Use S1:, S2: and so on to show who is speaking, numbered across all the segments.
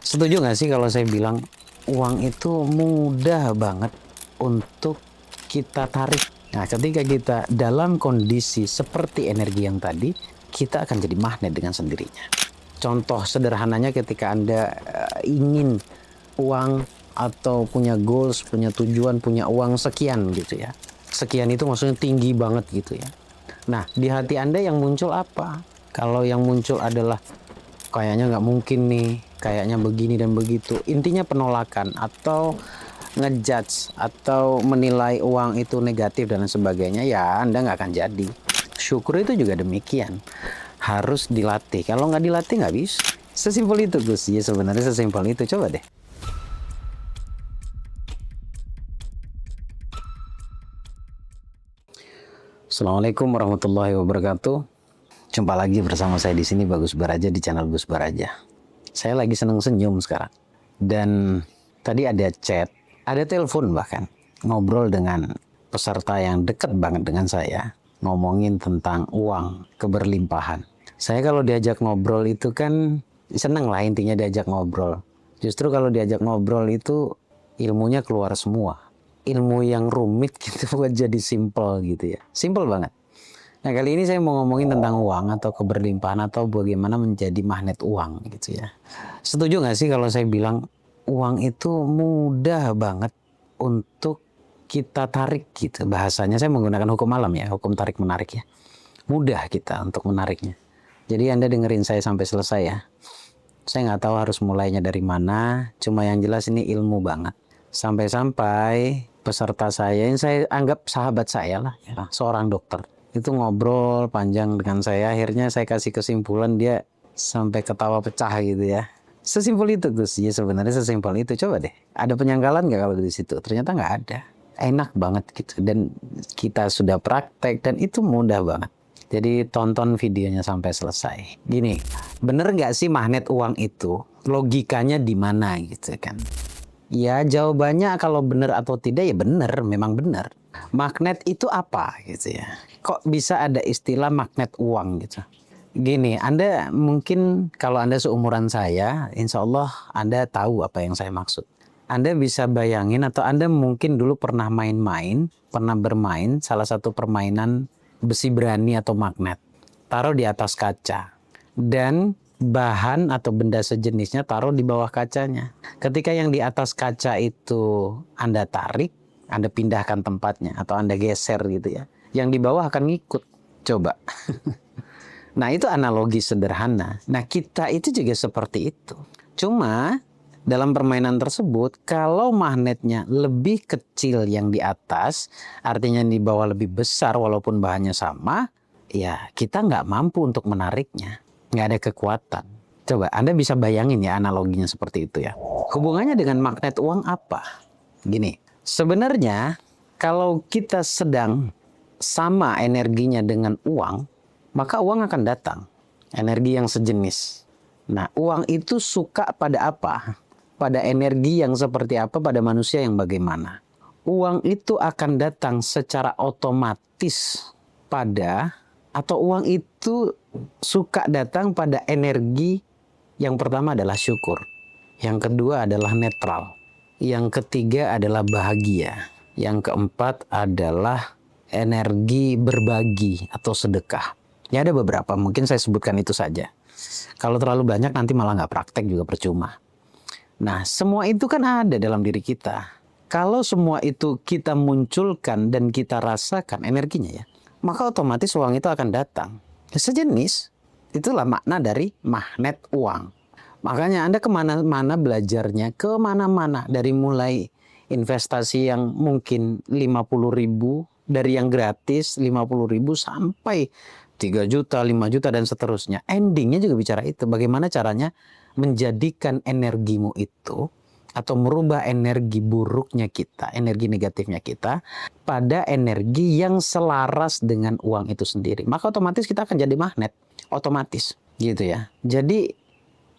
S1: Setuju nggak sih kalau saya bilang uang itu mudah banget untuk kita tarik. Nah, ketika kita dalam kondisi seperti energi yang tadi, kita akan jadi magnet dengan sendirinya. Contoh sederhananya ketika Anda ingin uang atau punya goals, punya tujuan, punya uang sekian gitu ya. Sekian itu maksudnya tinggi banget gitu ya. Nah, di hati Anda yang muncul apa? Kalau yang muncul adalah kayaknya nggak mungkin nih, kayaknya begini dan begitu. Intinya penolakan atau ngejudge atau menilai uang itu negatif dan sebagainya, ya Anda nggak akan jadi. Syukur itu juga demikian. Harus dilatih. Kalau nggak dilatih nggak bisa. Sesimpel itu Gus. Ya sebenarnya sesimpel itu. Coba deh. Assalamualaikum warahmatullahi wabarakatuh. Jumpa lagi bersama saya di sini Bagus Baraja di channel Gus Baraja. Saya lagi seneng senyum sekarang. Dan tadi ada chat, ada telepon bahkan. Ngobrol dengan peserta yang dekat banget dengan saya. Ngomongin tentang uang, keberlimpahan. Saya kalau diajak ngobrol itu kan seneng lah intinya diajak ngobrol. Justru kalau diajak ngobrol itu ilmunya keluar semua. Ilmu yang rumit gitu buat jadi simple gitu ya. Simple banget. Nah, kali ini saya mau ngomongin tentang uang atau keberlimpahan atau bagaimana menjadi magnet uang gitu ya. Setuju nggak sih kalau saya bilang uang itu mudah banget untuk kita tarik gitu. Bahasanya saya menggunakan hukum alam ya, hukum tarik menarik ya. Mudah kita untuk menariknya. Jadi Anda dengerin saya sampai selesai ya. Saya nggak tahu harus mulainya dari mana, cuma yang jelas ini ilmu banget. Sampai-sampai peserta saya, yang saya anggap sahabat saya lah, ya, seorang dokter. Itu ngobrol panjang dengan saya, akhirnya saya kasih kesimpulan, dia sampai ketawa pecah gitu ya. Sesimpel itu Gus, ya sebenarnya sesimpel itu. Coba deh, ada penyangkalan nggak kalau di situ? Ternyata nggak ada. Enak banget gitu, dan kita sudah praktek, dan itu mudah banget. Jadi tonton videonya sampai selesai. Gini, bener nggak sih magnet uang itu? Logikanya di mana gitu kan? Ya jawabannya kalau bener atau tidak ya bener, memang bener. Magnet itu apa gitu ya? Kok bisa ada istilah magnet uang gitu? Gini, Anda mungkin kalau Anda seumuran saya, insya Allah Anda tahu apa yang saya maksud. Anda bisa bayangin atau Anda mungkin dulu pernah main-main, pernah bermain salah satu permainan besi berani atau magnet. Taruh di atas kaca. Dan bahan atau benda sejenisnya taruh di bawah kacanya. Ketika yang di atas kaca itu Anda tarik, Anda pindahkan tempatnya atau Anda geser gitu ya. Yang di bawah akan ngikut. Coba. Nah, itu analogi sederhana. Nah, kita itu juga seperti itu. Cuma dalam permainan tersebut, kalau magnetnya lebih kecil yang di atas, artinya yang di bawah lebih besar walaupun bahannya sama, ya kita nggak mampu untuk menariknya. Nggak ada kekuatan. Coba Anda bisa bayangin ya analoginya seperti itu ya. Hubungannya dengan magnet uang apa? Gini, sebenarnya kalau kita sedang sama energinya dengan uang, maka uang akan datang. Energi yang sejenis. Nah, uang itu suka pada apa? Pada energi yang seperti apa, pada manusia yang bagaimana. Uang itu akan datang secara otomatis pada, atau uang itu suka datang pada energi yang pertama adalah syukur. Yang kedua adalah netral. Yang ketiga adalah bahagia. Yang keempat adalah energi berbagi atau sedekah. Ya ada beberapa, mungkin saya sebutkan itu saja. Kalau terlalu banyak nanti malah nggak praktek juga percuma. Nah, semua itu kan ada dalam diri kita. Kalau semua itu kita munculkan dan kita rasakan energinya ya, maka otomatis uang itu akan datang. Sejenis, itulah makna dari magnet uang. Makanya Anda kemana-mana belajarnya, kemana-mana. Dari mulai investasi yang mungkin 50.000, dari yang gratis 50.000 sampai 3 juta, 5 juta dan seterusnya. Endingnya juga bicara itu. Bagaimana caranya menjadikan energimu itu atau merubah energi buruknya kita, energi negatifnya kita pada energi yang selaras dengan uang itu sendiri. Maka otomatis kita akan jadi magnet, otomatis gitu ya. Jadi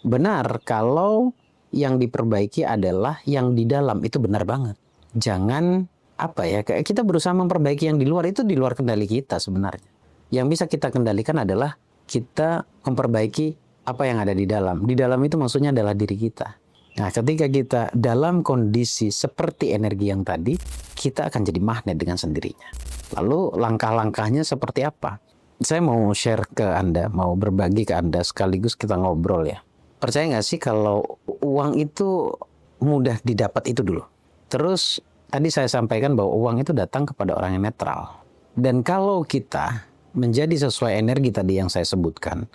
S1: benar kalau yang diperbaiki adalah yang di dalam, itu benar banget. Jangan apa ya, kayak kita berusaha memperbaiki yang di luar, itu di luar kendali kita sebenarnya. Yang bisa kita kendalikan adalah kita memperbaiki apa yang ada di dalam. Di dalam itu maksudnya adalah diri kita. Nah, ketika kita dalam kondisi seperti energi yang tadi, kita akan jadi magnet dengan sendirinya. Lalu langkah-langkahnya seperti apa? Saya mau share ke Anda, mau berbagi ke Anda sekaligus kita ngobrol ya. Percaya nggak sih kalau uang itu mudah didapat itu dulu? Terus tadi saya sampaikan bahwa uang itu datang kepada orang yang netral. Dan kalau kita menjadi sesuai energi tadi yang saya sebutkan,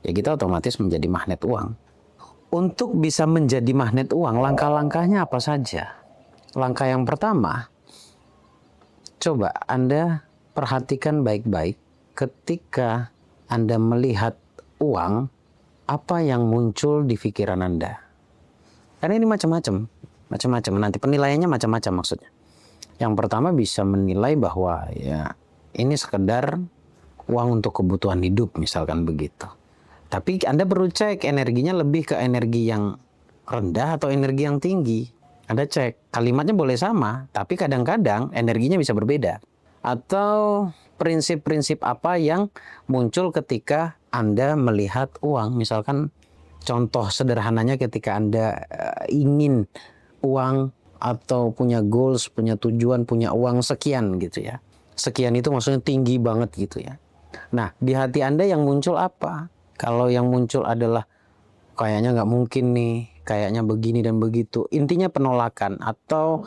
S1: ya kita otomatis menjadi magnet uang. Untuk bisa menjadi magnet uang, langkah-langkahnya apa saja? Langkah yang pertama, coba Anda perhatikan baik-baik ketika Anda melihat uang, apa yang muncul di pikiran Anda. Karena ini macam-macam. Nanti penilaiannya macam-macam maksudnya. Yang pertama bisa menilai bahwa ya ini sekedar uang untuk kebutuhan hidup misalkan begitu. Tapi Anda perlu cek energinya lebih ke energi yang rendah atau energi yang tinggi. Anda cek, kalimatnya boleh sama, tapi kadang-kadang energinya bisa berbeda. Atau prinsip-prinsip apa yang muncul ketika Anda melihat uang. Misalkan contoh sederhananya ketika Anda ingin uang atau punya goals, punya tujuan, punya uang sekian gitu ya. Sekian itu maksudnya tinggi banget gitu ya. Nah, di hati Anda yang muncul apa? Kalau yang muncul adalah kayaknya nggak mungkin nih, kayaknya begini dan begitu. Intinya penolakan atau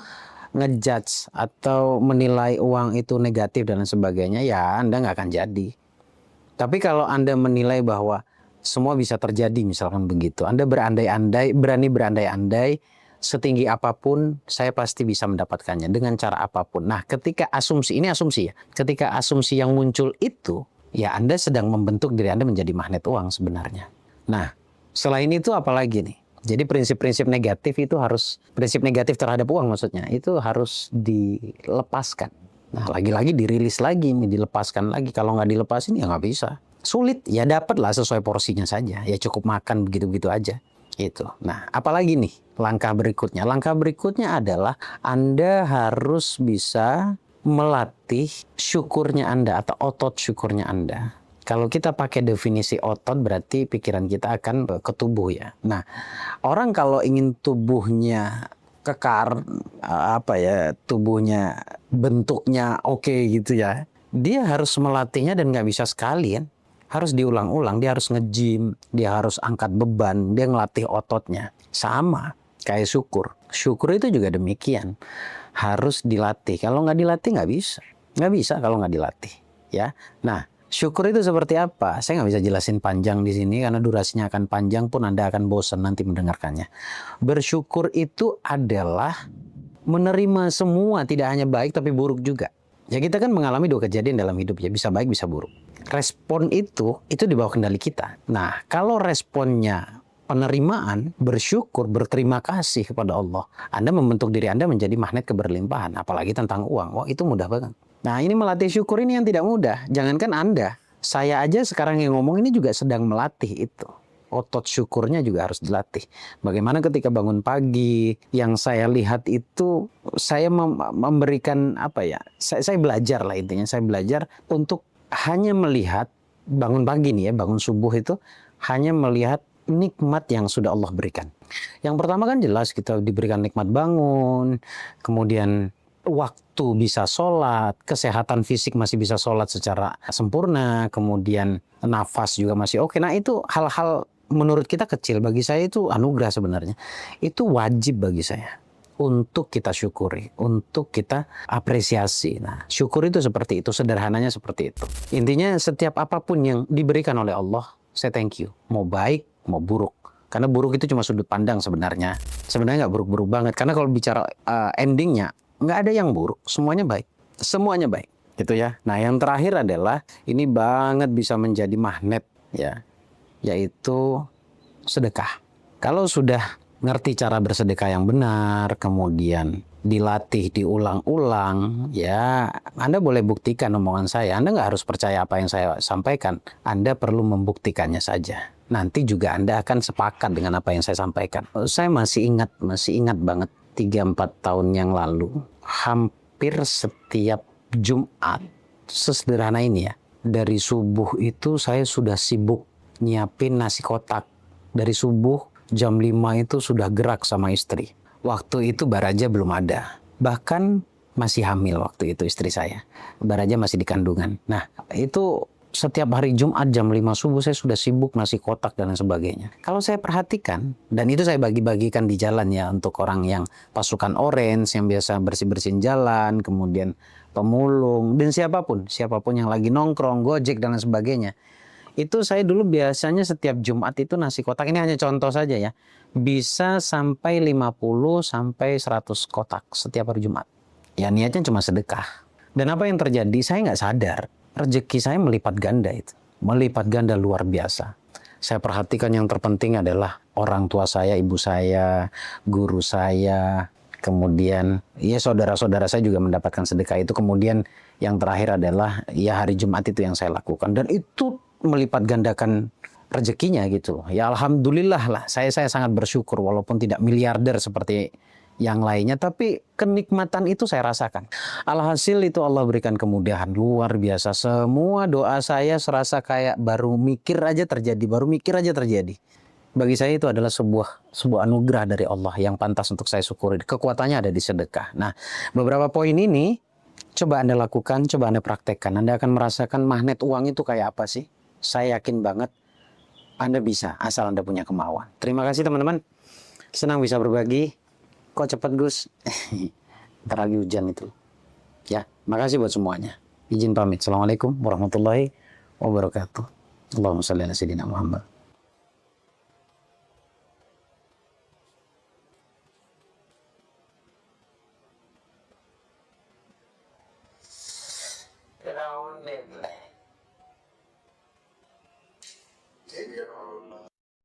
S1: ngejudge atau menilai uang itu negatif dan sebagainya, ya Anda nggak akan jadi. Tapi kalau Anda menilai bahwa semua bisa terjadi misalkan begitu, Anda berandai-andai, berani berandai-andai, setinggi apapun saya pasti bisa mendapatkannya dengan cara apapun. Nah, ketika asumsi, ini asumsi ya, ketika asumsi yang muncul itu, ya Anda sedang membentuk diri Anda menjadi magnet uang sebenarnya. Nah, selain itu apalagi nih? Jadi prinsip-prinsip negatif itu harus, prinsip negatif terhadap uang maksudnya, itu harus dilepaskan. Nah, lagi-lagi dirilis lagi, dilepaskan lagi. Kalau nggak dilepasin ya nggak bisa. Sulit, ya dapatlah sesuai porsinya saja. Ya cukup makan begitu-begitu aja. Itu. Nah, apalagi nih langkah berikutnya? Langkah berikutnya adalah Anda harus bisa melatih syukurnya Anda atau otot syukurnya Anda. Kalau kita pakai definisi otot berarti pikiran kita akan ke tubuh ya. Nah, orang kalau ingin tubuhnya kekar, tubuhnya bentuknya oke gitu ya, dia harus melatihnya dan nggak bisa sekali kan. Harus diulang-ulang, dia harus nge-gym, dia harus angkat beban, dia ngelatih ototnya. Sama kayak syukur. Syukur itu juga demikian. Harus dilatih. Kalau nggak dilatih nggak bisa. Nggak bisa kalau nggak dilatih. Ya. Nah, syukur itu seperti apa? Saya nggak bisa jelasin panjang di sini karena durasinya akan panjang pun Anda akan bosan nanti mendengarkannya. Bersyukur itu adalah menerima semua, tidak hanya baik tapi buruk juga. Ya kita kan mengalami dua kejadian dalam hidup ya, bisa baik bisa buruk. Respon itu di bawah kendali kita. Nah, kalau responnya penerimaan, bersyukur, berterima kasih kepada Allah, Anda membentuk diri Anda menjadi magnet keberlimpahan, apalagi tentang uang. Wah, itu mudah banget. Nah, ini melatih syukur ini yang tidak mudah. Jangankan Anda, saya aja sekarang yang ngomong ini juga sedang melatih itu. Otot syukurnya juga harus dilatih. Bagaimana ketika bangun pagi, yang saya lihat itu, saya memberikan saya belajar lah intinya, saya belajar untuk hanya melihat bangun pagi nih ya, bangun subuh itu hanya melihat nikmat yang sudah Allah berikan. Yang pertama kan jelas kita diberikan nikmat bangun, kemudian waktu bisa sholat, kesehatan fisik masih bisa sholat secara sempurna, kemudian nafas juga masih oke. Nah itu hal-hal menurut kita kecil, bagi saya itu anugerah sebenarnya. Itu wajib bagi saya untuk kita syukuri, untuk kita apresiasi. Nah, syukur itu seperti itu, sederhananya seperti itu. Intinya setiap apapun yang diberikan oleh Allah, saya thank you. Mau baik, mau buruk. Karena buruk itu cuma sudut pandang sebenarnya. Sebenarnya nggak buruk-buruk banget. Karena kalau bicara endingnya, nggak ada yang buruk. Semuanya baik. Semuanya baik. Gitu ya. Nah, yang terakhir adalah, ini banget bisa menjadi magnet ya, yaitu sedekah. Kalau sudah ngerti cara bersedekah yang benar, kemudian dilatih, diulang-ulang, ya Anda boleh buktikan omongan saya. Anda nggak harus percaya apa yang saya sampaikan. Anda perlu membuktikannya saja. Nanti juga Anda akan sepakat dengan apa yang saya sampaikan. Saya masih ingat banget 3-4 tahun yang lalu, hampir setiap Jumat, sesederhana ini ya, dari subuh itu saya sudah sibuk nyiapin nasi kotak. Dari subuh jam 5 itu sudah gerak sama istri. Waktu itu Baraja belum ada. Bahkan masih hamil waktu itu istri saya. Baraja masih di kandungan. Nah, itu setiap hari Jumat jam 5 subuh saya sudah sibuk nasi kotak dan lain sebagainya. Kalau saya perhatikan, dan itu saya bagi-bagikan di jalan ya untuk orang yang pasukan orange, yang biasa bersih-bersihin jalan, kemudian pemulung, dan siapapun yang lagi nongkrong, gojek dan lain sebagainya. Itu saya dulu biasanya setiap Jumat itu nasi kotak, ini hanya contoh saja ya, bisa sampai 50 sampai 100 kotak setiap hari Jumat. Ya niatnya cuma sedekah. Dan apa yang terjadi? Saya nggak sadar, rezeki saya melipat ganda itu. Melipat ganda luar biasa. Saya perhatikan yang terpenting adalah orang tua saya, ibu saya, guru saya, kemudian ya saudara-saudara saya juga mendapatkan sedekah itu. Kemudian yang terakhir adalah ya hari Jumat itu yang saya lakukan. Dan itu melipat gandakan rezekinya gitu. Ya alhamdulillah lah, saya sangat bersyukur walaupun tidak miliarder seperti yang lainnya, tapi kenikmatan itu saya rasakan. Alhasil itu Allah berikan kemudahan luar biasa. Semua doa saya serasa kayak baru mikir aja terjadi. Bagi saya itu adalah sebuah anugerah dari Allah yang pantas untuk saya syukuri. Kekuatannya ada di sedekah. Nah, beberapa poin ini coba Anda lakukan, coba Anda praktekkan. Anda akan merasakan magnet uang itu kayak apa sih? Saya yakin banget Anda bisa, asal Anda punya kemauan. Terima kasih teman-teman. Senang bisa berbagi. Kok cepet Gus? Ntar lagi hujan itu. Ya, makasih buat semuanya. Izin pamit. Assalamualaikum warahmatullahi wabarakatuh. Allahumma shalli ala sayyidina Muhammad. Alhamdulillah.